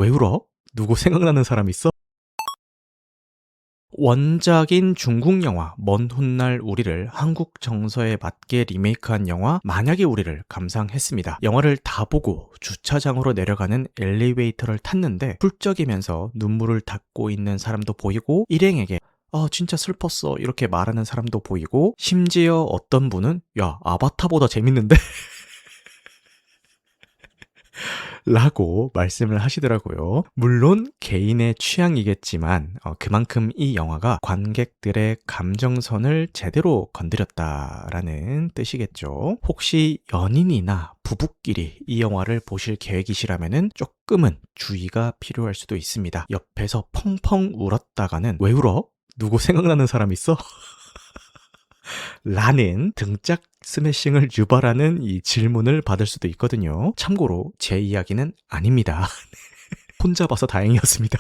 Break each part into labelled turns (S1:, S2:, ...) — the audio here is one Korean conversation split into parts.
S1: 왜 울어? 누구 생각나는 사람 있어? 원작인 중국 영화 먼 훗날 우리를 한국 정서에 맞게 리메이크한 영화 만약의 우리를 감상했습니다. 영화를 다 보고 주차장으로 내려가는 엘리베이터를 탔는데 훌쩍이면서 눈물을 닦고 있는 사람도 보이고 일행에게 진짜 슬펐어 이렇게 말하는 사람도 보이고 심지어 어떤 분은 야 아바타보다 재밌는데? 라고 말씀을 하시더라고요. 물론 개인의 취향이겠지만 그만큼 이 영화가 관객들의 감정선을 제대로 건드렸다라는 뜻이겠죠. 혹시 연인이나 부부끼리 이 영화를 보실 계획이시라면은 조금은 주의가 필요할 수도 있습니다. 옆에서 펑펑 울었다가는 왜 울어? 누구 생각나는 사람 있어? 라는 등짝 스매싱을 유발하는 이 질문을 받을 수도 있거든요. 참고로 제 이야기는 아닙니다. 혼자 봐서 다행이었습니다.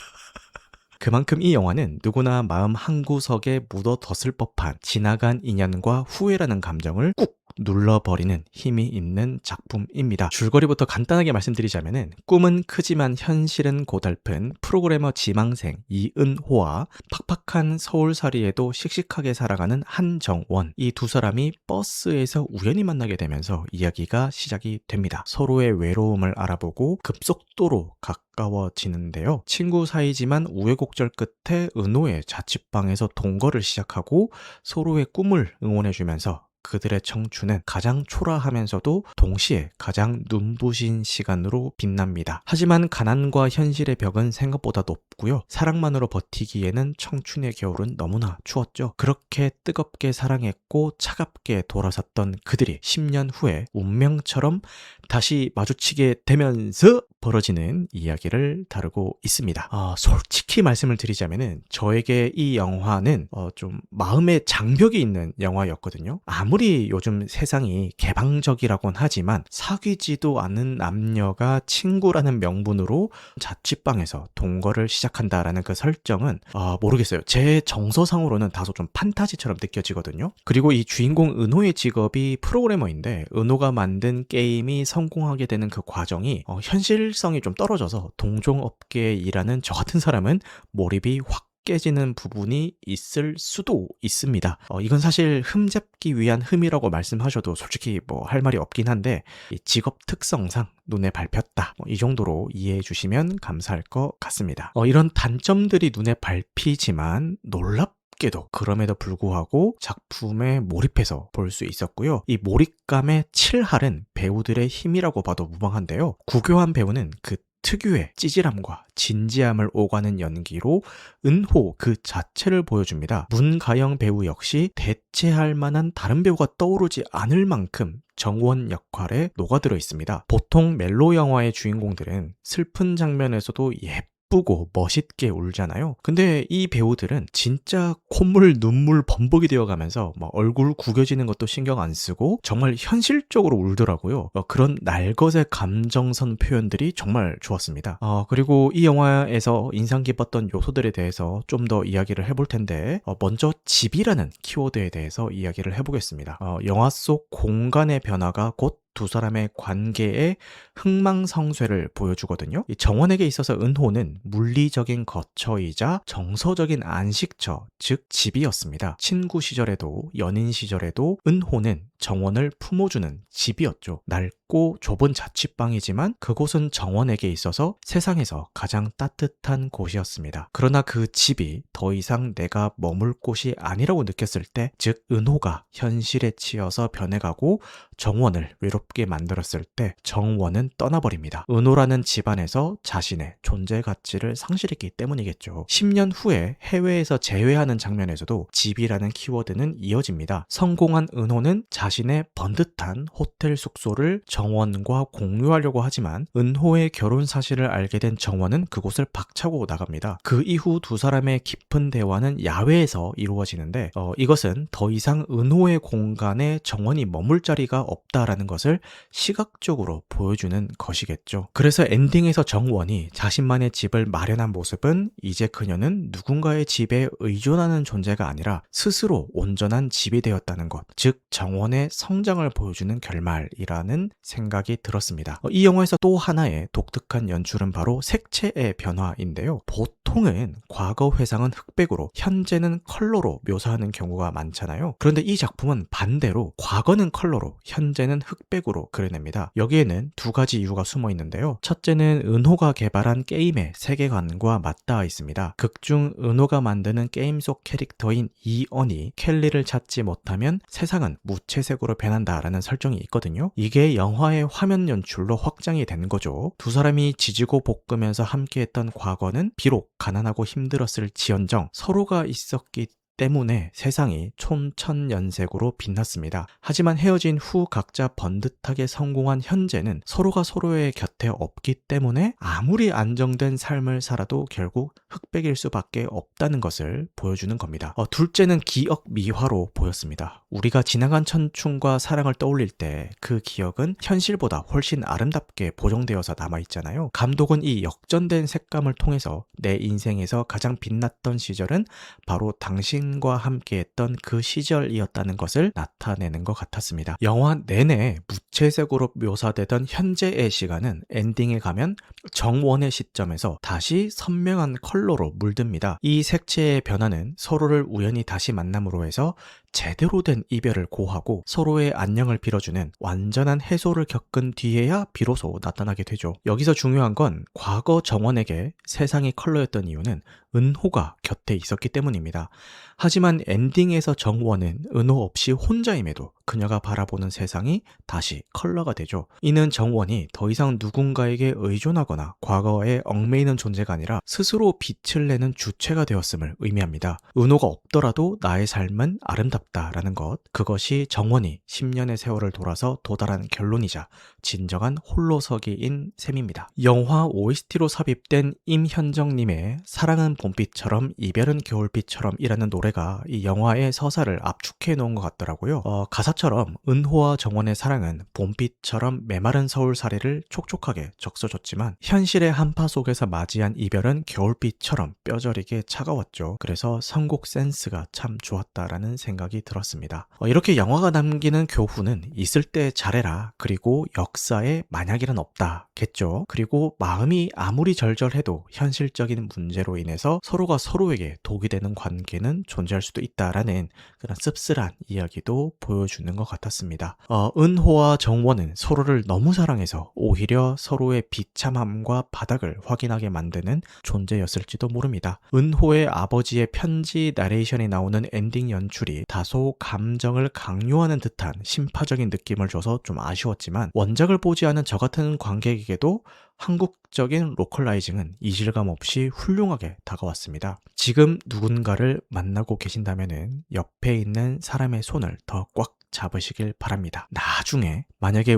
S1: 그만큼 이 영화는 누구나 마음 한구석에 묻어뒀을 법한 지나간 인연과 후회라는 감정을 꾹 눌러버리는 힘이 있는 작품입니다. 줄거리부터 간단하게 말씀드리자면은 꿈은 크지만 현실은 고달픈 프로그래머 지망생 이은호와 팍팍한 서울살이에도 씩씩하게 살아가는 한정원, 이 두 사람이 버스에서 우연히 만나게 되면서 이야기가 시작이 됩니다. 서로의 외로움을 알아보고 급속도로 가까워지는데요. 친구 사이지만 우여곡절 끝에 은호의 자취방에서 동거를 시작하고 서로의 꿈을 응원해주면서 그들의 청춘은 가장 초라하면서도 동시에 가장 눈부신 시간으로 빛납니다. 하지만 가난과 현실의 벽은 생각보다 높고요. 사랑만으로 버티기에는 청춘의 겨울은 너무나 추웠죠. 그렇게 뜨겁게 사랑했고 차갑게 돌아섰던 그들이 10년 후에 운명처럼 다시 마주치게 되면서 벌어지는 이야기를 다루고 있습니다. 솔직히 말씀을 드리자면은 저에게 이 영화는 좀 마음의 장벽이 있는 영화였거든요. 아무리 요즘 세상이 개방적이라곤 하지만 사귀지도 않은 남녀가 친구라는 명분으로 자취방에서 동거를 시작한다라는 그 설정은 모르겠어요. 제 정서상으로는 다소 좀 판타지처럼 느껴지거든요. 그리고 이 주인공 은호의 직업이 프로그래머인데 은호가 만든 게임이 성공하게 되는 그 과정이 현실성이 좀 떨어져서 동종업계에 일하는 저 같은 사람은 몰입이 확 깨지는 부분이 있을 수도 있습니다. 이건 사실 흠잡기 위한 흠이라고 말씀하셔도 솔직히 뭐 할 말이 없긴 한데 이 직업 특성상 눈에 밟혔다. 이 정도로 이해해 주시면 감사할 것 같습니다. 이런 단점들이 눈에 밟히지만 놀랍게도 그럼에도 불구하고 작품에 몰입해서 볼 수 있었고요. 이 몰입감의 칠할은 배우들의 힘이라고 봐도 무방한데요. 구교한 배우는 그 특유의 찌질함과 진지함을 오가는 연기로 은호 그 자체를 보여줍니다. 문가영 배우 역시 대체할 만한 다른 배우가 떠오르지 않을 만큼 정원 역할에 녹아들어 있습니다. 보통 멜로 영화의 주인공들은 슬픈 장면에서도 예쁘고 멋있게 울잖아요. 근데 이 배우들은 진짜 콧물 눈물 범벅이 되어가면서 얼굴 구겨지는 것도 신경 안 쓰고 정말 현실적으로 울더라고요. 그런 날것의 감정선 표현들이 정말 좋았습니다. 그리고 이 영화에서 인상 깊었던 요소들에 대해서 좀 더 이야기를 해볼 텐데 먼저 집이라는 키워드에 대해서 이야기를 해보겠습니다. 영화 속 공간의 변화가 곧 두 사람의 관계의 흥망성쇠를 보여주거든요. 이 정원에게 있어서 은호는 물리적인 거처이자 정서적인 안식처, 즉 집이었습니다. 친구 시절에도 연인 시절에도 은호는 정원을 품어주는 집이었죠. 낡고 좁은 자취방이지만 그곳은 정원에게 있어서 세상에서 가장 따뜻한 곳이었습니다. 그러나 그 집이 더 이상 내가 머물 곳이 아니라고 느꼈을 때, 즉 은호가 현실에 치여서 변해가고 정원을 외롭게 만들었을 때 정원은 떠나버립니다. 은호라는 집안에서 자신의 존재 가치를 상실했기 때문이겠죠. 10년 후에 해외에서 재회하는 장면에서도 집이라는 키워드는 이어집니다. 성공한 은호는 자신의 번듯한 호텔 숙소를 정원과 공유하려고 하지만 은호의 결혼 사실을 알게 된 정원은 그곳을 박차고 나갑니다. 그 이후 두 사람의 깊은 대화는 야외에서 이루어지는데 이것은 더 이상 은호의 공간에 정원이 머물 자리가 없다라는 것을 시각적으로 보여주는 것이겠죠. 그래서 엔딩에서 정원이 자신만의 집을 마련한 모습은 이제 그녀는 누군가의 집에 의존하는 존재가 아니라 스스로 온전한 집이 되었다는 것, 즉 정원의 정원의 성장을 보여주는 결말이라는 생각이 들었습니다. 이 영화에서 또 하나의 독특한 연출은 바로 색채의 변화인데요. 보통은 과거 회상은 흑백으로 현재는 컬러로 묘사하는 경우가 많잖아요. 그런데 이 작품은 반대로 과거는 컬러로 현재는 흑백으로 그려냅니다. 여기에는 두 가지 이유가 숨어 있는데요. 첫째는 은호가 개발한 게임의 세계관과 맞닿아 있습니다. 극중 은호가 만드는 게임 속 캐릭터인 이언이 켈리를 찾지 못하면 세상은 무채색으로 변한다라는 설정이 있거든요. 이게 영화의 화면 연출로 확장이 된 거죠. 두 사람이 지지고 볶으면서 함께했던 과거는 비록 가난하고 힘들었을 지언정 서로가 있었기 때문에 세상이 촌천연색으로 빛났습니다. 하지만 헤어진 후 각자 번듯하게 성공한 현재는 서로가 서로의 곁에 없기 때문에 아무리 안정된 삶을 살아도 결국 흑백일 수밖에 없다는 것을 보여주는 겁니다. 둘째는 기억 미화로 보였습니다. 우리가 지나간 청춘과 사랑을 떠올릴 때 그 기억은 현실보다 훨씬 아름답게 보정되어서 남아있잖아요. 감독은 이 역전된 색감을 통해서 내 인생에서 가장 빛났던 시절은 바로 당신과 함께했던 그 시절이었다는 것을 나타내는 것 같았습니다. 영화 내내 무채색으로 묘사되던 현재의 시간은 엔딩에 가면 정원의 시점에서 다시 선명한 컬러로 물듭니다. 이 색채의 변화는 서로를 우연히 다시 만남으로 해서 제대로 된 이별을 고하고 서로의 안녕을 빌어주는 완전한 해소를 겪은 뒤에야 비로소 나타나게 되죠. 여기서 중요한 건 과거 정원에게 세상이 컬러였던 이유는 은호가 곁에 있었기 때문입니다. 하지만 엔딩에서 정원은 은호 없이 혼자임에도 그녀가 바라보는 세상이 다시 컬러가 되죠. 이는 정원이 더 이상 누군가에게 의존하거나 과거에 얽매이는 존재가 아니라 스스로 빛을 내는 주체가 되었음을 의미합니다. 은호가 없더라도 나의 삶은 아름답다라는 것, 그것이 정원이 10년의 세월을 돌아서 도달한 결론이자 진정한 홀로서기인 셈입니다. 영화 OST로 삽입된 임현정님의 사랑은 봄빛처럼 이별은 겨울빛처럼 이라는 노래가 이 영화의 서사를 압축해 놓은 것 같더라고요. 가사처럼 은호와 정원의 사랑은 봄빛처럼 메마른 서울살이를 촉촉하게 적셔줬지만 현실의 한파 속에서 맞이한 이별은 겨울빛처럼 뼈저리게 차가웠죠. 그래서 선곡 센스가 참 좋았다라는 생각이 들었습니다. 이렇게 영화가 남기는 교훈은 있을 때 잘해라, 그리고 역사에 만약에는 없다겠죠. 그리고 마음이 아무리 절절해도 현실적인 문제로 인해서 서로가 서로에게 독이 되는 관계는 존재할 수도 있다라는 그런 씁쓸한 이야기도 보여주는 것 같았습니다. 은호와 정원은 서로를 너무 사랑해서 오히려 서로의 비참함과 바닥을 확인하게 만드는 존재였을지도 모릅니다. 은호의 아버지의 편지 나레이션이 나오는 엔딩 연출이 다소 감정을 강요하는 듯한 심파적인 느낌을 줘서 좀 아쉬웠지만 원작을 보지 않은 저 같은 관객에게도 한국적인 로컬라이징은 이질감 없이 훌륭하게 다가왔습니다. 지금 누군가를 만나고 계신다면 옆에 있는 사람의 손을 더 꽉 잡으시길 바랍니다. 나중에 만약에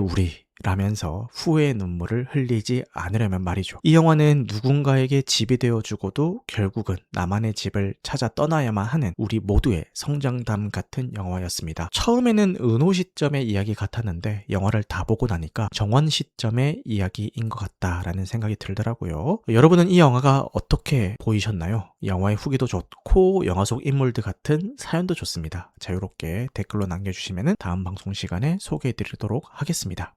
S1: 라면서 후회의 눈물을 흘리지 않으려면 말이죠. 이 영화는 누군가에게 집이 되어주고도 결국은 나만의 집을 찾아 떠나야만 하는 우리 모두의 성장담 같은 영화였습니다. 처음에는 은호 시점의 이야기 같았는데 영화를 다 보고 나니까 정원 시점의 이야기인 것 같다라는 생각이 들더라고요. 여러분은 이 영화가 어떻게 보이셨나요? 영화의 후기도 좋고 영화 속 인물들 같은 사연도 좋습니다. 자유롭게 댓글로 남겨주시면 다음 방송 시간에 소개해드리도록 하겠습니다.